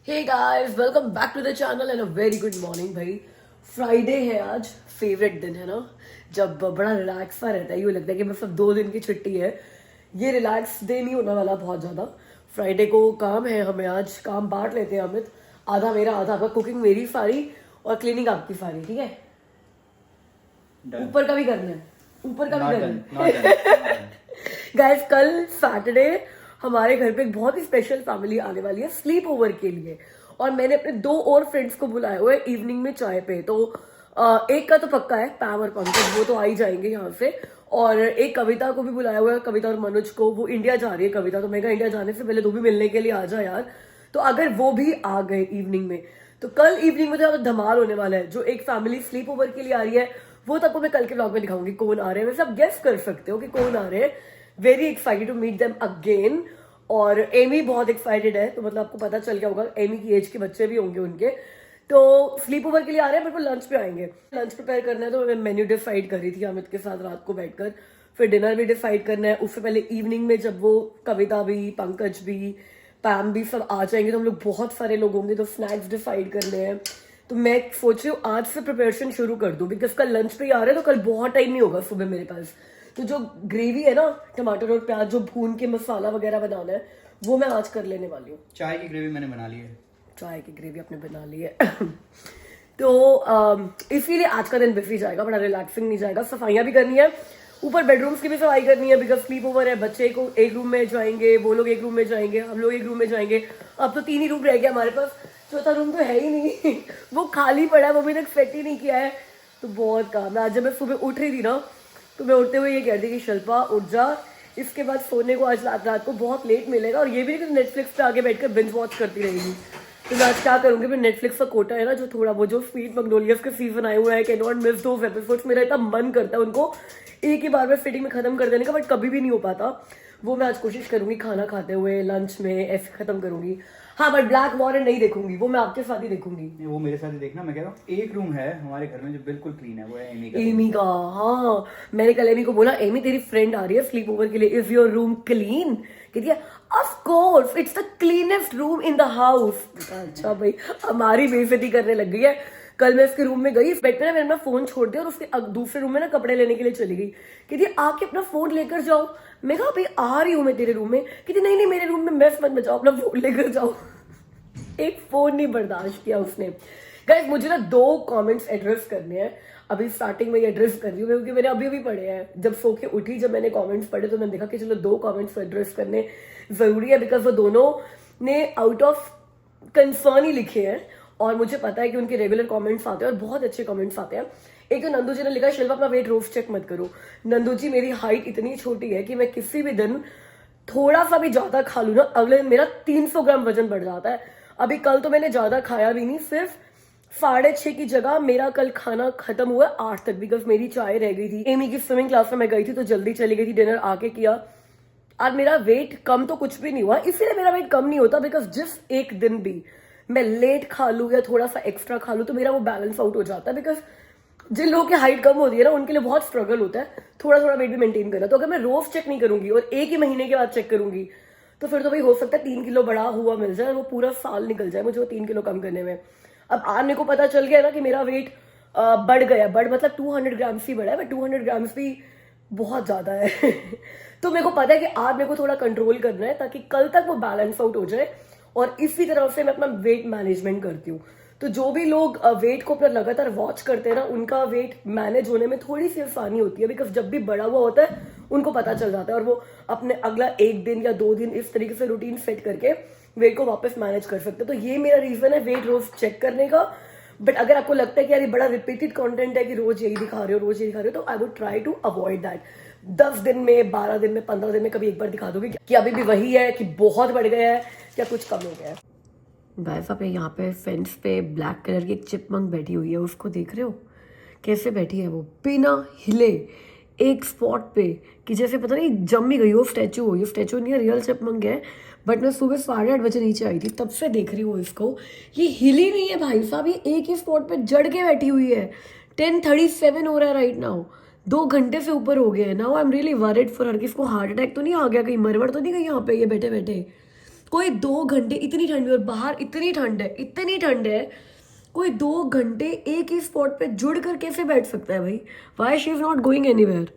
Hey guys, welcome back to the channel and a very good morning भाई। Friday है आज, favourite दिन है ना, जब बड़ा रिलैक्स सा रहता है। यूँ लगता है कि बस अब 2 दिन की छुट्टी है। ये रिलैक्स डे नहीं होने वाला बहुत ज़्यादा। फ्राइडे को काम है हमें, आज काम बांट लेते हैं अमित। आधा मेरा आधा आपका, कुकिंग मेरी सारी और क्लीनिंग आपकी सारी, ठीक है। ऊपर का भी करना है, ऊपर का भी करना है। गाइस, कल सैटरडे हमारे घर पे एक बहुत ही स्पेशल फैमिली आने वाली है स्लीप ओवर के लिए, और मैंने अपने 2 और फ्रेंड्स को बुलाया हुआ है इवनिंग में चाय पे। तो एक का तो पक्का है, पैम और पंकज, वो तो आ ही जाएंगे यहाँ से। और एक कविता को भी बुलाया हुआ है, कविता और मनोज को। वो इंडिया जा रही है कविता, तो मैं कहा इंडिया जाने से पहले तू भी मिलने के लिए आ जा यार। तो अगर वो भी आ गए इवनिंग में, तो कल इवनिंग में तो धमाल होने वाला है। जो एक फैमिली स्लीप ओवर के लिए आ रही है, वो तक मैं कल के ब्लॉग में दिखाऊंगी कौन आ रहे हैं। वैसे आप गेस कर सकते हो कि कौन आ रहे हैं। Very excited to meet them again. और एमी बहुत एक्साइटेड है, तो मतलब आपको पता चल गया होगा, एमी की एज के बच्चे भी होंगे उनके। तो स्लीप ओवर के लिए आ रहे हैं, बट वो लंच पे आएंगे। लंच प्रिपेयर करना है, तो मैं मेन्यू डिसाइड कर रही थी अमित के साथ रात को बैठकर। फिर डिनर भी डिसाइड करना है। उससे पहले इवनिंग में जब वो कविता भी, पंकज भी, पैम भी सब आ जाएंगे, तो हम लोग बहुत सारे लोग होंगे, तो स्नैक्स डिसाइड करने हैं। तो मैं सोच रही हूँ आज से प्रिपरेशन शुरू कर दूँ, बिकॉज कल लंच पे ही आ रहे हैं, तो कल बहुत टाइम नहीं होगा सुबह मेरे पास। तो जो ग्रेवी है ना, टमाटर और प्याज जो भून के मसाला वगैरह बनाना है, वो मैं आज कर लेने वाली हूँ। चाय की ग्रेवी मैंने बना ली है। चाय की ग्रेवी आपने बना ली है। तो इसीलिए आज का दिन बिजी जाएगा, बड़ा रिलैक्सिंग नहीं जाएगा। सफाइयाँ भी करनी है, ऊपर बेडरूम्स की भी सफाई करनी है, बिकॉज स्लीप ओवर है। बच्चे को एक रूम में जाएंगे, वो लोग एक रूम में जाएंगे, हम लोग एक रूम में जाएंगे। अब तो 3 ही रूम रह गया हमारे पास, चौथा रूम तो है ही नहीं। वो खाली पड़ा है, वो भी तक सेट ही नहीं किया है। तो बहुत काम है। आज जब मैं सुबह उठ रही थी ना, तो मैं उठते हुए ये कह रही कि शिल्पा उठ जा, इसके बाद सोने को आज रात को बहुत लेट मिलेगा। और ये भी नहीं कि नेटफ्लिक्स पे आगे बैठकर बिंज वॉच करती रहेगी। तो मैं आज क्या करूंगी, फिर नेटफ्लिक्स का कोटा है ना, जो थोड़ा वो जो स्वीट मैग्नोलियस के सीजन आए हुए हैं, can not miss those episodes. मेरा इतना मन करता है उनको एक ही बार में फिटिंग में खत्म कर देने का, बट कभी भी नहीं हो पाता। वो मैं आज कोशिश करूंगी खाना खाते हुए लंच में ऐसे खत्म करूंगी। हाँ, बट ब्लैक वॉर नहीं देखूंगी, वो मैं आपके साथ ही देखूंगी। वो मेरे साथ ही देखना। मैं कह रहा हूँ एक रूम है हमारे घर में जो बिल्कुल क्लीन है, वो है एमी का। एमी का, हाँ। मैंने कल एमी को बोला, एमी तेरी फ्रेंड आ रही है स्लीप ओवर के लिए, इज योर रूम क्लीन? कहती है of course, it's the cleanest room in the house. अच्छा भाई, हमारी बेइज्जती करने लग गई है। कल मैं उसके रूम में गई, बेड पे ना मैंने अपना फोन छोड़ दिया और उसके दूसरे रूम में ना कपड़े लेने के लिए चली गई। कहती आके अपना फोन लेकर जाओ। मैं कहा भाई आ रही हूँ मैं तेरे रूम में। कहती नहीं नहीं, मेरे रूम में मेस मत बचाओ, अपना फोन लेकर जाओ। एक फोन नहीं बर्दाश्त किया उसने। गाइस, मुझे ना 2 कमेंट्स एड्रेस करने हैं। अभी स्टार्टिंग में ये एड्रेस कर रही हूँ क्योंकि मैंने अभी पढ़े हैं। जब सो के उठी, जब मैंने कमेंट्स पढ़े, तो मैंने देखा कि चलो 2 कमेंट्स एड्रेस करने जरूरी है, बिकॉज वो दोनों ने आउट ऑफ कंसर्न ही लिखे हैं और मुझे पता है कि उनके रेगुलर कमेंट्स आते हैं और बहुत अच्छे कमेंट्स आते हैं। एक तो नंदू जी ने लिखा, शिल्पा अपना वेट रोज चेक मत करो। नंदू जी, मेरी हाइट इतनी छोटी है कि मैं किसी भी दिन थोड़ा सा भी ज्यादा खा लूँ ना, अगले दिन मेरा 300 ग्राम वजन बढ़ जाता है। अभी कल तो मैंने ज्यादा खाया भी नहीं, सिर्फ 6:30 की जगह मेरा कल खाना खत्म हुआ 8 तक, बिकॉज मेरी चाय रह गई थी। एमी की स्विमिंग क्लास में मैं गई थी तो जल्दी चली गई थी, डिनर आके किया। आज मेरा वेट कम तो कुछ भी नहीं हुआ, इसीलिए मेरा वेट कम नहीं होता, बिकॉज जिस एक दिन भी मैं लेट खा लूँ या थोड़ा सा एक्स्ट्रा खा लूँ, तो मेरा वो बैलेंस आउट हो जाता है। बिकॉज जिन लोगों की हाइट कम होती है ना, उनके लिए बहुत स्ट्रगल होता है थोड़ा थोड़ा वेट भी मेंटेन करना। तो अगर मैं रोज चेक नहीं करूंगी और एक ही महीने के बाद चेक करूंगी, तो फिर तो भाई हो सकता है 3 किलो बढ़ा हुआ मिल जाए और वो पूरा साल निकल जाए मुझे वो 3 किलो कम करने में। अब आज मेरे को पता चल गया ना कि मेरा वेट बढ़ गया, मतलब 200 ग्राम्स ही बढ़ा है, बट 200 ग्राम्स भी बहुत ज्यादा है। तो मेरे को पता है कि आज मेरे को थोड़ा कंट्रोल करना है, ताकि कल तक वो बैलेंस आउट हो जाए। और इसी तरह से मैं अपना वेट मैनेजमेंट करती हूँ। तो जो भी लोग वेट को अपना लगातार वॉच करते हैं ना, उनका वेट मैनेज होने में थोड़ी सी आसानी होती है, बिकॉज जब भी बढ़ा हुआ होता है उनको पता चल जाता है और वो अपने अगला 1 दिन या 2 दिन इस तरीके से रूटीन सेट करके वेट को वापस मैनेज कर सकते हैं। तो ये मेरा रीजन है वेट रोज चेक करने का। बट अगर आपको लगता है कि यार ये बड़ा रिपीटेड कंटेंट है कि रोज यही दिखा रहे हो, रोज यही दिखा रहे हो, तो I would try to avoid that. 10 दिन में, 12 दिन में, 15 दिन में कभी एक बार दिखा दोगे कि अभी भी वही है, कि बहुत बढ़ गया है, या कुछ कम हो गया है। गाइस, आप यहाँ पे फेंस पे ब्लैक कलर की एक चिपमंक बैठी हुई है, उसको देख रहे हो कैसे बैठी है? वो बिना हिले एक स्पॉट पे, कि जैसे पता नहीं जम ही गई हो, स्टैचू हो। ये स्टैचू नहीं है, रियल चिपमंक है। बट मैं सुबह 8:30 बजे नीचे आई थी, तब से देख रही हूँ इसको। ये हिली नहीं है भाई साहब, ये एक ही स्पॉट पे जड़ के बैठी हुई है। 10:37 हो रहा है राइट नाउ, 2 घंटे से ऊपर हो गए हैं। Now I am really worried for her कि इसको हार्ट अटैक तो नहीं आ गया, कहीं मरवड़ तो नहीं गई यहाँ पे ये बैठे बैठे। कोई 2 घंटे, इतनी ठंड में, और बाहर इतनी ठंड है, इतनी ठंड है, कोई 2 घंटे एक ही स्पॉट पे जुड़ कर कैसे बैठ सकता है भाई? Why she is not going anywhere?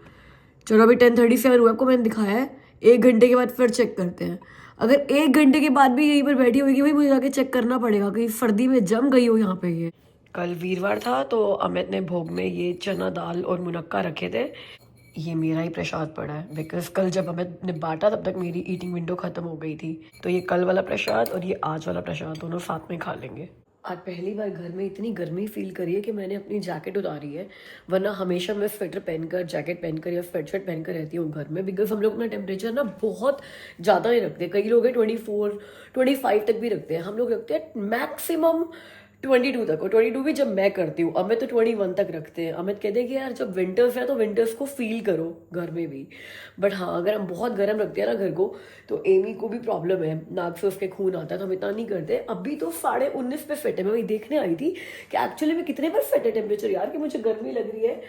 चलो अभी 10:37 हुआ, आपको मैंने दिखाया है, 1 घंटे के बाद फिर चेक करते हैं। अगर 1 घंटे के बाद भी यहीं पर बैठी होगी भाई, मुझे जाके चेक करना पड़ेगा, कहीं सर्दी में जम गई हो यहाँ पे ये। कल वीरवार था तो अमित ने भोग में ये चना दाल और मुनक्का रखे थे। ये मेरा ही प्रसाद पड़ा है, बिकॉज कल जब अमित ने बांटा तब तक मेरी ईटिंग विंडो खत्म हो गई थी। तो ये कल वाला प्रसाद और ये आज वाला प्रसाद दोनों साथ में खा लेंगे। आज पहली बार घर में इतनी गर्मी फील करी है कि मैंने अपनी जैकेट उतारी है, वरना हमेशा मैं स्वेटर पहनकर, जैकेट पहनकर या स्वेटशर्ट पहनकर रहती हूँ घर में, बिकॉज हम लोग अपना टेम्परेचर ना बहुत ज़्यादा ही रखते हैं। कई लोग 24, 25 तक भी रखते हैं, हम लोग रखते हैं मैक्सिमम 22 तक, और 22 भी जब मैं करती हूँ। अमित तो 21 तक रखते हैं। अमित कहते हैं कि यार जब विंटर्स है तो विंटर्स को फील करो घर में भी। बट हाँ, अगर हम बहुत गर्म रखते हैं ना घर को, तो एमी को भी प्रॉब्लम है, नाक से उसके खून आता है, तो हम इतना नहीं करते। अभी तो 19.5 पे फिट है। मैं वही देखने आई थी कि एक्चुअली में कितने पर फिट है टेम्परेचर यार, कि मुझे गर्मी लग रही है।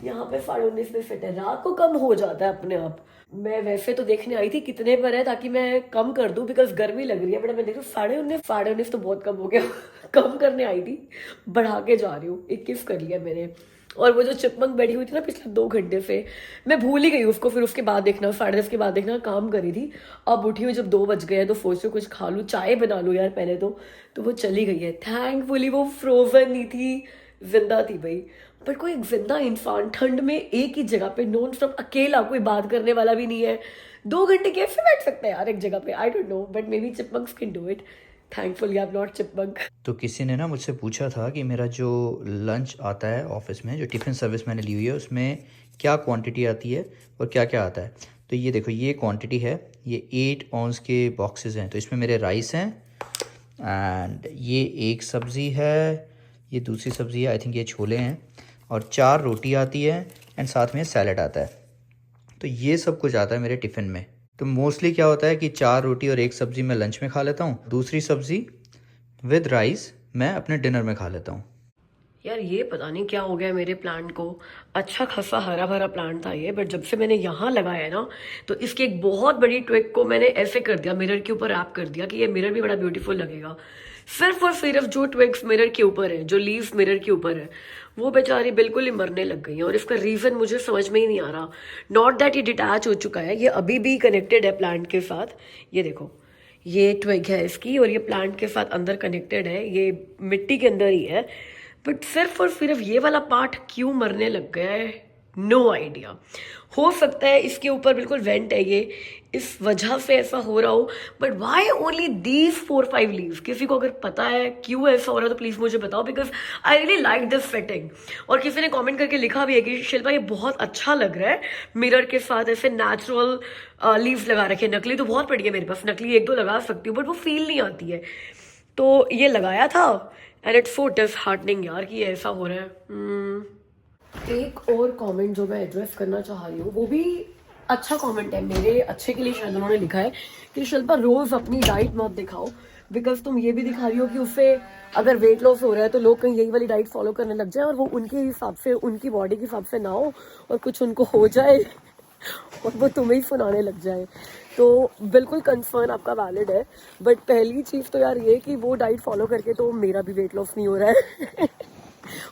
यहाँ पे 19.5 पे फिट है, रात को कम हो जाता है अपने आप। मैं वैसे तो देखने आई थी कितने पर है, ताकि मैं कम कर दूं, बिकॉज गर्मी लग रही है। बट मैं देख रही हूँ 19.5 तो बहुत कम हो गया। कम करने आई थी, बढ़ा के जा रही हूँ, 21 कर लिया मैंने। और वो जो चिपमंक बैठी हुई थी ना पिछले 2 घंटे से, मैं भूल ही गई उसको। फिर उसके बाद देखना, 10:30 के बाद देखना, काम करी थी। अब उठी हूँ जब 2 बज गए हैं, तो सोच रही कुछ खा लूँ, चाय बना लूँ यार पहले तो वो चली गई है। थैंकफुली वो फ्रोजन नहीं थी, जिंदा थी भाई। पर कोई एक जिंदा इंसान ठंड में एक ही जगह पे नॉन स्टॉप अकेला, कोई बात करने वाला भी नहीं है, 2 घंटे कैसे बैठ सकता है यार एक जगह पे? I don't know, but may be chipmunks can do it. Thankfully I am not chipmunk. तो किसी ने ना मुझसे पूछा था कि मेरा जो लंच आता है ऑफिस में, जो टिफ़िन सर्विस मैंने ली हुई है, उसमें क्या क्वांटिटी आती है और क्या क्या आता है। तो ये देखो, ये क्वांटिटी है, ये 8 ऑन्स के बॉक्सेस हैं। तो इसमें मेरे राइस हैं, एंड ये एक सब्ज़ी है, ये दूसरी सब्ज़ी है, आई थिंक ये छोले हैं, और 4 रोटी आती है, एंड साथ में सैलड आता है। तो ये सब कुछ आता है मेरे टिफ़िन में। तो मोस्टली क्या होता है कि 4 रोटी और 1 सब्ज़ी मैं लंच में खा लेता हूँ, दूसरी सब्ज़ी विद राइस मैं अपने डिनर में खा लेता हूँ। यार ये पता नहीं क्या हो गया मेरे प्लांट को। अच्छा खासा हरा भरा प्लांट था ये, बट जब से मैंने यहाँ लगाया है ना, तो इसकी एक बहुत बड़ी ट्विक को मैंने ऐसे कर दिया, मिरर के ऊपर रैप कर दिया कि ये मिरर भी बड़ा ब्यूटीफुल लगेगा। सिर्फ और सिर्फ जो ट्विक्स मिरर के ऊपर है, जो लीव्स मिरर के ऊपर है, वो बेचारी बिल्कुल ही मरने लग गई है। और इसका रीजन मुझे समझ में ही नहीं आ रहा। नॉट दैट ये डिटैच हो चुका है, ये अभी भी कनेक्टेड है प्लांट के साथ। ये देखो, ये ट्विग है इसकी, और ये प्लांट के साथ अंदर कनेक्टेड है, ये मिट्टी के अंदर ही है। बट सिर्फ और सिर्फ ये वाला पार्ट क्यों मरने लग गया है, नो आइडिया। हो सकता है इसके ऊपर बिल्कुल वेंट है ये, इस वजह से ऐसा हो रहा हो। But why only these 4-5 leaves? किसी को अगर पता है क्यों ऐसा हो रहा है तो प्लीज मुझे बताओ, because I really like this setting. और किसी ने कमेंट करके लिखा भी है कि शिल्पा ये बहुत अच्छा लग रहा है, मिरर के साथ ऐसे नेचुरल लीव्स लगा रखे। नकली तो बहुत पड़ी है मेरे पास, नकली 1-2 लगा सकती हूँ, बट वो फील नहीं आती है। तो ये लगाया था, एंड इट्स सो डिसहार्टनिंग यार कि ऐसा हो रहा है। एक और कमेंट जो मैं एड्रेस करना चाह रही हूँ, वो भी अच्छा कमेंट है, मेरे अच्छे के लिए शायद उन्होंने लिखा है कि शिल्पा रोज अपनी डाइट मत दिखाओ, बिकॉज तुम ये भी दिखा रही हो कि उससे अगर वेट लॉस हो रहा है तो लोग कहीं यही वाली डाइट फॉलो करने लग जाए, और वो उनके हिसाब से, उनकी बॉडी के हिसाब से ना हो, और कुछ उनको हो जाए और वो तुम्हें ही सुनाने लग जाए। तो बिल्कुल कंसर्न आपका वैलिड है, बट पहली चीज़ तो यार ये कि वो डाइट फॉलो करके तो मेरा भी वेट लॉस नहीं हो रहा है।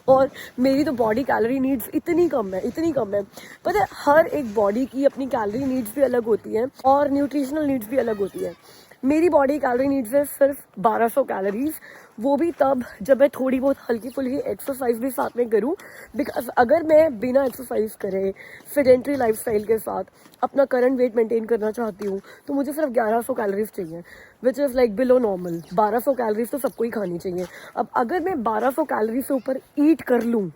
और मेरी तो बॉडी कैलोरी नीड्स इतनी कम है, इतनी कम है। पता है, हर एक बॉडी की अपनी कैलोरी नीड्स भी अलग होती है और न्यूट्रिशनल नीड्स भी अलग होती है। मेरी बॉडी कैलोरी नीड्स है सिर्फ 1200 कैलोरीज, वो भी तब जब मैं थोड़ी बहुत हल्की फुल्की एक्सरसाइज भी साथ में करूँ। बिकॉज अगर मैं बिना एक्सरसाइज करे सेडेंट्री लाइफस्टाइल के साथ अपना करंट वेट मेंटेन करना चाहती हूँ, तो मुझे सिर्फ 1100 कैलोरीज चाहिए, which is like below normal. 1200 calories तो सबको ही खानी चाहिए। अब अगर मैं 1200 कैलोरी से ऊपर ईट कर लूँ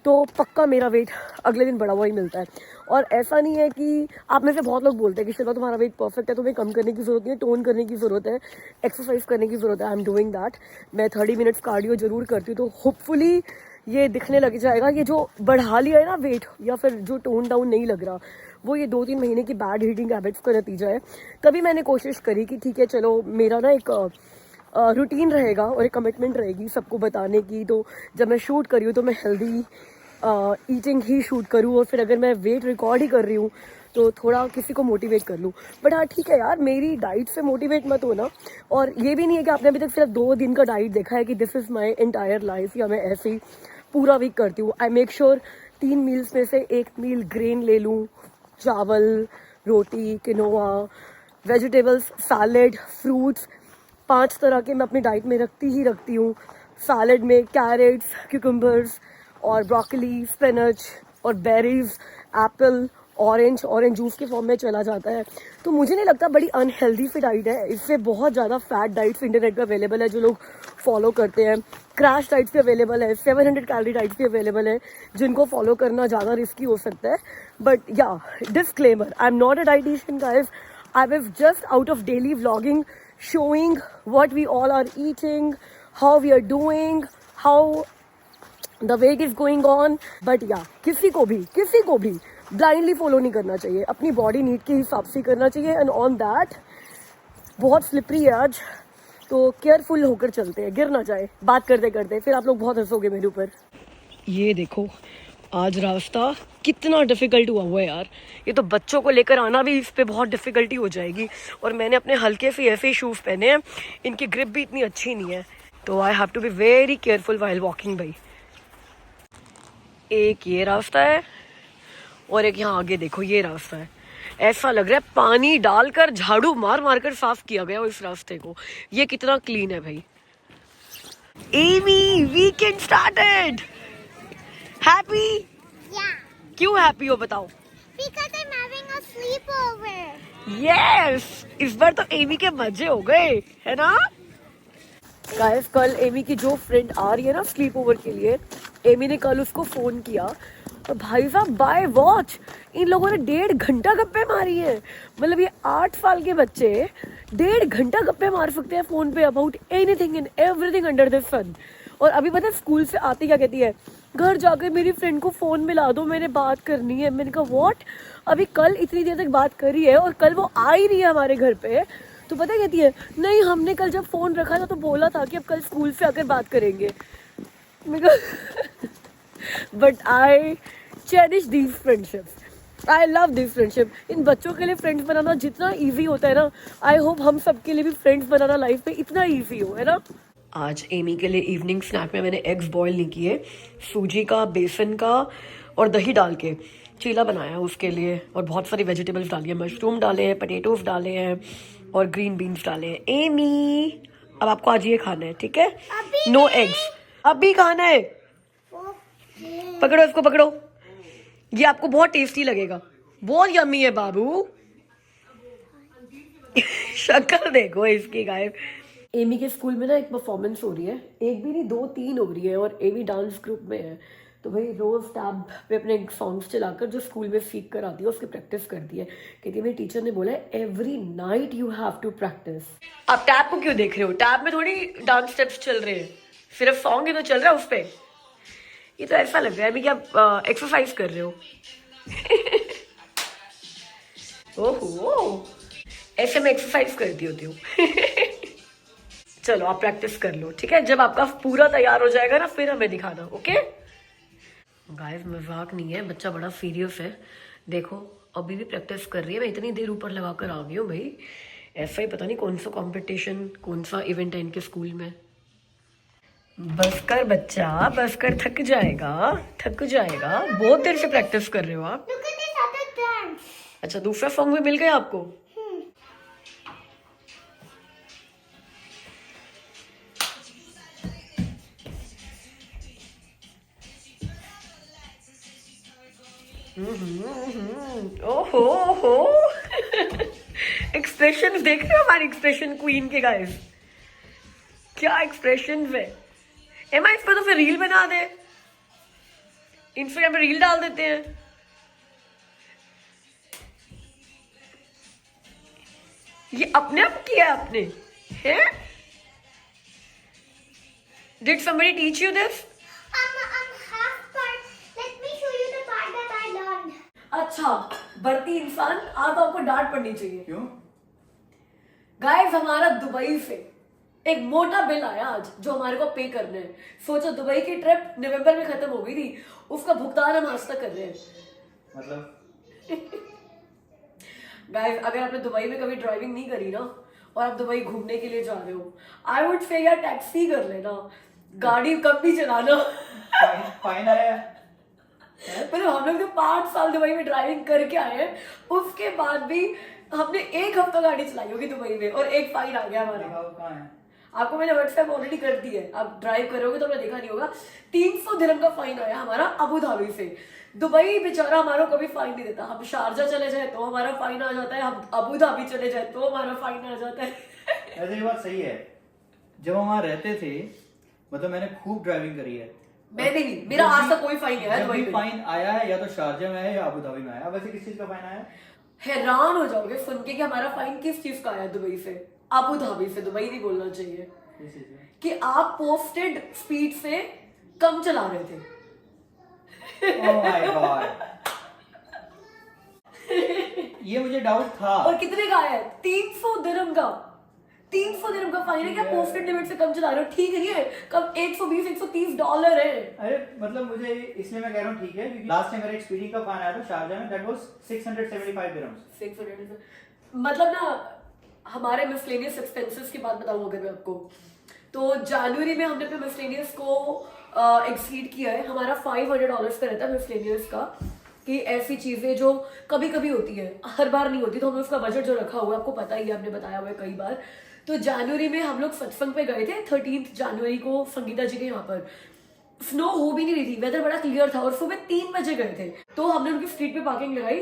तो पक्का मेरा वेट अगले दिन बढ़ा हुआ ही मिलता है। और ऐसा नहीं है कि आप में से बहुत लोग बोलते हैं कि शिल्पा तुम्हारा वेट परफेक्ट है, तुम्हें कम करने की ज़रूरत नहीं है, टोन करने की ज़रूरत है, एक्सरसाइज करने की ज़रूरत है। I am doing that. मैं 30 मिनट्स कार्डियो जरूर करती हूँ, तो होपफुली ये दिखने लग जाएगा। ये जो बढ़ा लिया है ना वेट, या फिर जो टोन डाउन नहीं लग रहा, वो ये 2-3 महीने की बैड हीटिंग हैबिट्स का नतीजा है। तभी मैंने कोशिश करी कि ठीक है चलो, मेरा ना एक रूटीन रहेगा और एक कमिटमेंट रहेगी सबको बताने की। तो जब मैं शूट करी हूँ तो मैं हेल्दी ईटिंग ही शूट करूँ, और फिर अगर मैं वेट रिकॉर्ड ही कर रही हूँ तो थोड़ा किसी को मोटिवेट कर लूँ। बट हाँ ठीक है यार, मेरी डाइट से मोटिवेट मत हो ना। और ये भी नहीं है कि आपने अभी तक सिर्फ 2 दिन का डाइट देखा है कि this is my entire life, या मैं ऐसे ही पूरा वीक करती हूँ। आई मेक श्योर 3 मील्स में से 1 मील ग्रेन ले लूँ, चावल, रोटी, किनोआ, वेजिटेबल्स, सैलेड, फ्रूट्स, 5 तरह के मैं अपनी डाइट में रखती हूँ। सैलेड में कैरेट्स, क्यूकम्बर्स और ब्रोकली, स्पिनच और बेरीज, एप्पल, ऑरेंज जूस के फॉर्म में चला जाता है। तो मुझे नहीं लगता बड़ी अनहेल्दी सी डाइट है। इससे बहुत ज़्यादा फैट डाइट्स इंटरनेट पर अवेलेबल है जो लोग फॉलो करते हैं। क्रैश डाइट्स भी अवेलेबल है, 700 कैलोरी डाइट्स भी अवेलेबल है जिनको फॉलो करना ज़्यादा रिस्की हो सकता है। बट या, disclaimer, I am not a dietitian guys, I was just out of daily vlogging, showing what we all are eating, how we are doing, how the weight is going on. But yeah, किसी को भी blindly follow नहीं करना चाहिए, अपनी body need के हिसाब से करना चाहिए। And on that, बहुत slippery है आज, तो केयरफुल होकर चलते हैं, गिर ना जाए बात करते करते, फिर आप लोग बहुत हंसोगे मेरे ऊपर। ये देखो आज रास्ता कितना डिफ़िकल्ट हुआ है यार। ये तो बच्चों को लेकर आना भी इस पे बहुत डिफ़िकल्टी हो जाएगी। और मैंने अपने हल्के से ऐसे शूज़ पहने हैं, इनकी ग्रिप भी इतनी अच्छी नहीं है, तो I have to be very careful while walking भाई। एक ये रास्ता है और एक यहाँ आगे देखो ये रास्ता है। ऐसा लग रहा है पानी डालकर झाड़ू मार कर साफ किया गया हो इस रास्ते को। ये कितना क्लीन है भाई। Amy, weekend started. Happy? Yeah, क्यों हैप्पी हो बताओ? because I'm having a sleepover. Yes, इस बार तो एमी के मजे हो गए, है ना? गाइस, कल एमी की जो फ्रेंड आ रही है ना स्लीप ओवर के लिए, एमी ने कल उसको फोन किया और भाई साहब बाय वॉच इन लोगों ने 1.5 घंटा गप्पे मारी है। मतलब ये 8 साल के बच्चे 1.5 घंटा गप्पे मार सकते हैं फोन पे about anything and everything under the sun. और अभी पता है स्कूल से आती क्या कहती है, घर जाकर मेरी फ्रेंड को फ़ोन मिला दो, मैंने बात करनी है। मैंने कहा व्हाट, अभी कल इतनी देर तक बात करी है और कल वो आ ही रही है हमारे घर पे, तो पता कहती है नहीं हमने कल जब फ़ोन रखा था तो बोला था कि अब कल स्कूल से आकर बात करेंगे। But I cherish these friendships, I love this friendship. इन बच्चों के लिए फ्रेंड्स बनाना जितना ईजी होता है ना, आई होप हम सब के लिए भी फ्रेंड्स बनाना लाइफ में इतना ईजी हो, है ना। आज एमी के लिए इवनिंग स्नैक में मैंने एग्स बॉयल नहीं किए, सूजी का, बेसन का और दही डाल के चीला बनाया उसके लिए, और बहुत सारी वेजिटेबल्स डाली है, मशरूम डाले हैं, पटेटोज डाले हैं और ग्रीन बीन्स डाले हैं। एमी, अब आपको आज ये खाना है, ठीक है? नो एग्स, अभी खाना है। पकड़ो इसको, पकड़ो, ये आपको बहुत टेस्टी लगेगा, बहुत यम्मी है बाबू। शक्ल देखो इसकी गायब। एमी के स्कूल में ना एक परफॉर्मेंस हो रही है, एक भी नहीं 2-3 हो रही है, और एमी डांस ग्रुप में है। तो भाई रोज टैब पे अपने सॉन्ग्स चलाकर जो स्कूल में सीख कर आती है उसकी प्रैक्टिस करती है। कहती है मेरी टीचर ने बोला है every night you have to practise. आप टैब को क्यों देख रहे हो? टैब में थोड़ी डांस स्टेप्स चल रहे हैं, सिर्फ सॉन्ग ही तो चल रहा है उस पर। ये तो ऐसा लग रहा है अभी कि आप एक्सरसाइज कर रहे हो। ओहो, ऐसे मैं एक्सरसाइज करती होती हूँ। चलो आप प्रैक्टिस कर लो, ठीक है? जब आपका पूरा तैयार हो जाएगा ना फिर हमें दिखाना, ओके? गाइस मजाक नहीं है, बच्चा बड़ा सीरियस है। देखो अभी भी प्रैक्टिस कर रही है, मैं इतनी देर ऊपर लगा कर आ गई हूँ भाई। ऐसा ही पता नहीं कौन सा कंपटीशन, कौन सा इवेंट है इनके स्कूल में। बस कर बच्चा, बस कर, थक जाएगा, थक जाएगा। बहुत देर से प्रैक्टिस कर रहे हो आप। Look at this other dance. अच्छा, दूसरा सॉन्ग भी मिल गया आपको? ओहो ओहो। एक्सप्रेशंस देख रहे हो हमारे एक्सप्रेशन क्वीन के गाइस, क्या एक्सप्रेशंस है। एमा इस पर तो फिर रील बना दे, इंस्टाग्राम पे रील डाल देते हैं। ये अपने आप किया आपने है? Did somebody teach you this? Half part. Let me show you the part that I learned. अच्छा, बढ़ती इंसान आज आपको डांट पड़नी चाहिए। क्यों? गाइस हमारा दुबई से एक मोटा बिल आया आज जो हमारे को पे करने हैं। सोचो दुबई की ट्रिप नवंबर में खत्म हो गई थी, उसका भुगतान हम आज तक कर रहे हैं। मतलब गाइस अगर आपने दुबई में कभी ड्राइविंग नहीं करी ना और आप दुबई घूमने के लिए जा रहे हो, आई वुड से यार टैक्सी कर लेना, गाड़ी कम भी चलाना। फाइन आया मतलब हम लोग तो 5 साल दुबई में ड्राइविंग करके आए हैं, उसके बाद भी हमने 1 हफ्ता गाड़ी चलाई होगी दुबई में और 1 फाइन आ गया हमारा। दिखाओ कहाँ है। आपको मैंने व्हाट्सएप ऑलरेडी कर दी है, आप ड्राइव करोगे तो आपने देखा नहीं होगा। 300 दिरहम का फाइन आया हमारा अबू धाबी से। दुबई बेचारा हमारा कभी फाइन नहीं देता। हम शारजा चले जाए तो हमारा फाइन आ जाता है, हम अबू धाबी चले जाए तो हमारा फाइन आ जाता है। ऐसे ये बात सही है। जब हम वहाँ रहते थे, मतलब मैंने खूब ड्राइविंग करी है। मैंने नहीं, मेरा आज तक कोई फाइन नहीं आया दुबई में। फाइन आया है या तो शारजा में है या अबू धाबी में आया। वैसे किस चीज का फाइन आया? हैरान हो जाओगे सुन के कि हमारा फाइन किस चीज का आया दुबई से, अबू धाबी से, दुबई नहीं बोलना चाहिए, किस चीज का? कि आप पोस्टेड स्पीड से कम चला रहे थे। Oh my God. ये मुझे डाउट था। और कितने का आया है? 300 दिरहम का। 300 दिरहम का फाइन है। क्या पोस्टेड लिमिट से कम चला रहे हो? ठीक नहीं है, कम $120-130 है। अरे मतलब मुझे इसलिए मैं कह रहा हूँ ठीक है, क्योंकि लास्ट टाइम मेरा एक स्पीडिंग का फाइन आया था शारजा में, दैट वाज 675 दिरहम्स। 600 मतलब ना हमारे मिसलेनियस एक्सपेंसेस की बात बताऊं अगर मैं आपको, तो जनवरी में हमने अपने मिसलेनियस को एक्सीड किया है। हमारा $500 का रहता है मिसलेनियस का, कि ऐसी चीजें जो कभी कभी होती है, हर बार नहीं होती, तो हमने उसका बजट जो रखा हुआ है आपको पता ही है, आपने बताया हुआ है कई बार। तो जनवरी में हम लोग सत्संग पे गए थे 13 जनवरी को संगीता जी के यहाँ पर। स्नो हो भी नहीं रही थी, वेदर बड़ा क्लियर था और सुबह 3 बजे गए थे। तो हमने उनकी स्ट्रीट पे पार्किंग लगाई।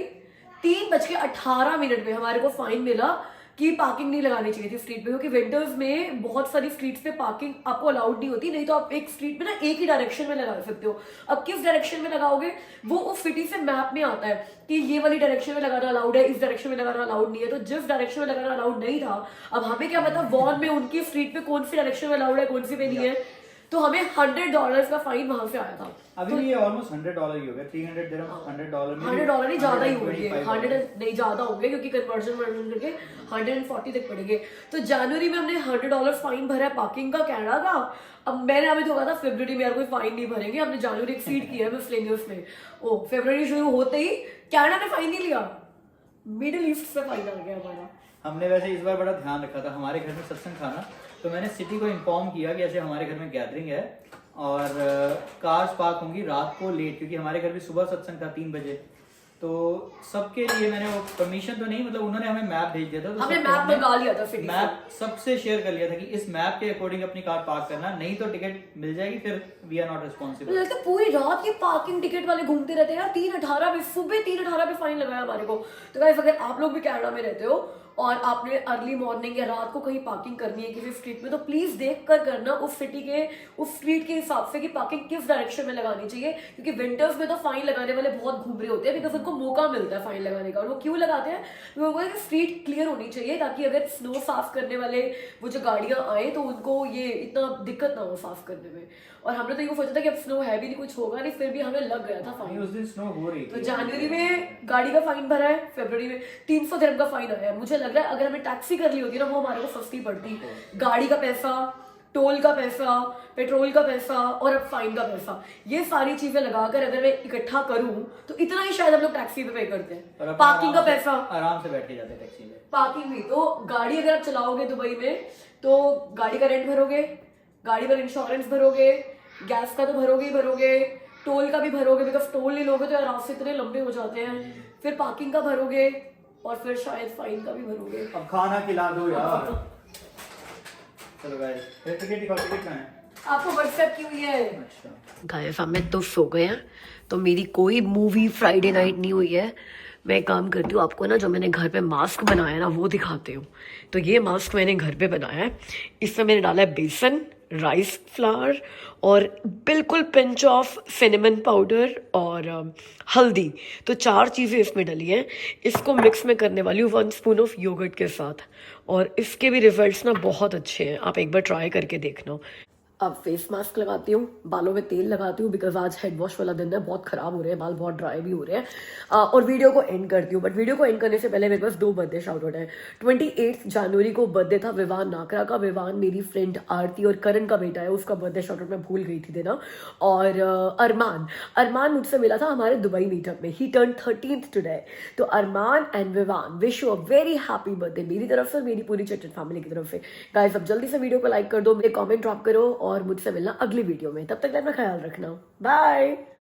3:18 में हमारे को फाइन मिला कि पार्किंग नहीं लगानी चाहिए थी स्ट्रीट पे, क्योंकि विंटर्स में बहुत सारी स्ट्रीट्स पे पार्किंग आपको अलाउड नहीं होती। नहीं तो आप एक स्ट्रीट में ना एक ही डायरेक्शन में लगा सकते हो। अब किस डायरेक्शन में लगाओगे वो उस सिटी से मैप में आता है कि ये वाली डायरेक्शन में लगाना अलाउड है, इस डायरेक्शन में लगाना अलाउड नहीं है। तो जिस डायरेक्शन में लगाना अलाउड नहीं था, अब हमें क्या पता वॉन में उनकी स्ट्रीट पे कौन सी डायरेक्शन में अलाउड है कौन सी पे नहीं है, तो हमें $100 का फाइन वहां से आया था। अभी भी ये ऑलमोस्ट $100 ही हो गया। 300 दिरहम $100 में $100 नहीं, ज्यादा ही होंगे, 125 100 नहीं ज्यादा होंगे, क्योंकि कन्वर्जन करके 140 तक पड़ेंगे। तो जनवरी में हमने $100 फाइन भरा है पार्किंग का, कनाडा का। अब मैंने हमें तो कहा था फरवरी में यार कोई फाइन नहीं भरेंगे, हमने जनवरी एक्सीड किया है मिसलेनियस में। ओ फरवरी शुरू होते ही कनाडा ने फाइन नहीं लिया, मिडिल ईस्ट से फाइन आ गया हमारा। हमने वैसे इस बार बड़ा ध्यान रखा था। हमारे घर में सत्संग था ना, तो मैंने सिटी को इन्फॉर्म किया कि ऐसे हमारे घर में गैदरिंग है और कार्स पार्क होंगी रात को लेट, क्योंकि हमारे घर भी सुबह सत्संग था 3 बजे। तो सबके लिए मैंने वो परमिशन तो नहीं, मतलब उन्होंने हमें मैप भेज दिया था, तो हमने सबको मैप मंगा लिया था सिटी से। मैप सबसे शेयर कर लिया था कि इस मैप के अकॉर्डिंग अपनी कार पार्क करना, नहीं तो टिकट मिल जाएगी, फिर वी आर नॉट रिस्पॉन्सिबल। लगता है पूरी रात ये पार्किंग टिकट वाले घूमते रहते हैं यार। 3:18 पे सुबह 3:18 पे फाइन लगाया हमारे को। तो गाइस अगर आप लोग भी कनाडा में रहते हो और आपने अर्ली मॉर्निंग या रात को कहीं पार्किंग करनी है किसी स्ट्रीट में, तो प्लीज देख कर करना उस सिटी के उस स्ट्रीट के हिसाब से कि पार्किंग किस डायरेक्शन में लगानी चाहिए। क्योंकि विंटर्स में तो फाइन लगाने वाले बहुत घूम रहे होते हैं, बिकॉज उनको मौका मिलता है फाइन लगाने का। और वो क्यों लगाते हैं? क्योंकि स्ट्रीट क्लियर होनी चाहिए, ताकि अगर स्नो साफ करने वाले वो जो गाड़ियां आए तो उनको ये इतना दिक्कत ना हो साफ करने में। और हमने तो ये सोचा था कि अब स्नो है भी नहीं, कुछ होगा नहीं, फिर भी हमें लग गया था फाइन। उस दिन स्नो हो रही तो थी। जनवरी में गाड़ी का फाइन भरा है, फरवरी में 300 दिरहम का फाइन आया है। मुझे लग रहा है अगर हमें टैक्सी कर ली होती ना, वो हमारे को सस्ती पड़ती। गाड़ी का पैसा, टोल का पैसा, पेट्रोल का पैसा और अब फाइन का पैसा, ये सारी चीजें लगाकर अगर मैं इकट्ठा करूं तो इतना ही शायद हम लोग टैक्सी पे करते हैं। पार्किंग का पैसा, आराम से बैठ के जाते टैक्सी में। पार्किंग भी तो गाड़ी अगर आप चलाओगे दुबई में तो गाड़ी का रेंट भरोगे, गाड़ी पर इंश्योरेंस भरोगे, गैस का तो भरोगे ही भरोगे, टोल का भी भरोगे, बिकॉज टोल नहीं लोगे तो रास्ते इतने लंबे हो जाते हैं, फिर पार्किंग का भरोगे और फिर शायद फाइन का भी भरोगे। अब खाना खिला दो यार। चलो गाइस, फिर टिकट दिखाओ, टिकट कहाँ है? आपको व्हाट्सएप की हुई है। अच्छा, गाइस हम तो सो गए हैं, तो मेरी कोई मूवी फ्राइडे नाइट नहीं हुई है। मैं एक काम करती हूँ, आपको ना जो मैंने घर पे मास्क बनाया ना वो दिखाती हूँ। तो ये मास्क मैंने घर पे बनाया है। इसमें मैंने डाला है बेसन, राइस फ्लावर और बिल्कुल पिंच ऑफ सिनेमन पाउडर और हल्दी। तो 4 चीज़ें इसमें डली हैं। इसको मिक्स में करने वाली हूँ 1 स्पून ऑफ योगर्ट के साथ, और इसके भी रिजल्ट्स ना बहुत अच्छे हैं। आप एक बार ट्राई करके देखना। अब फेस मास्क लगाती हूँ, बालों में तेल लगाती हूँ बिकॉज आज हेड वॉश वाला दिन है, बहुत खराब हो रहे हैं बाल, बहुत ड्राई भी हो रहे हैं। और वीडियो को एंड करती हूँ, बट वीडियो को एंड करने से पहले मेरे पास 2 बर्थडे शाउट आउट है। 28 जनवरी को बर्थडे था विवान नाकरा का। विवान मेरी फ्रेंड आरती और करण का बेटा है, उसका बर्थडे शाउट आउट मैं भूल गई थी देना। और अरमान मुझसे मिला था हमारे दुबई मीटअप में, ही टर्न 13th टुडे। तो Arman and Vivaan wish you a very happy birthday मेरी तरफ से, मेरी पूरी चटचट फैमिली की तरफ से। गाइस अब जल्दी से वीडियो को लाइक कर दो, मेरे कमेंट ड्रॉप करो और मुझसे मिलना अगली वीडियो में। तब तक अपना ख्याल रखना, बाय।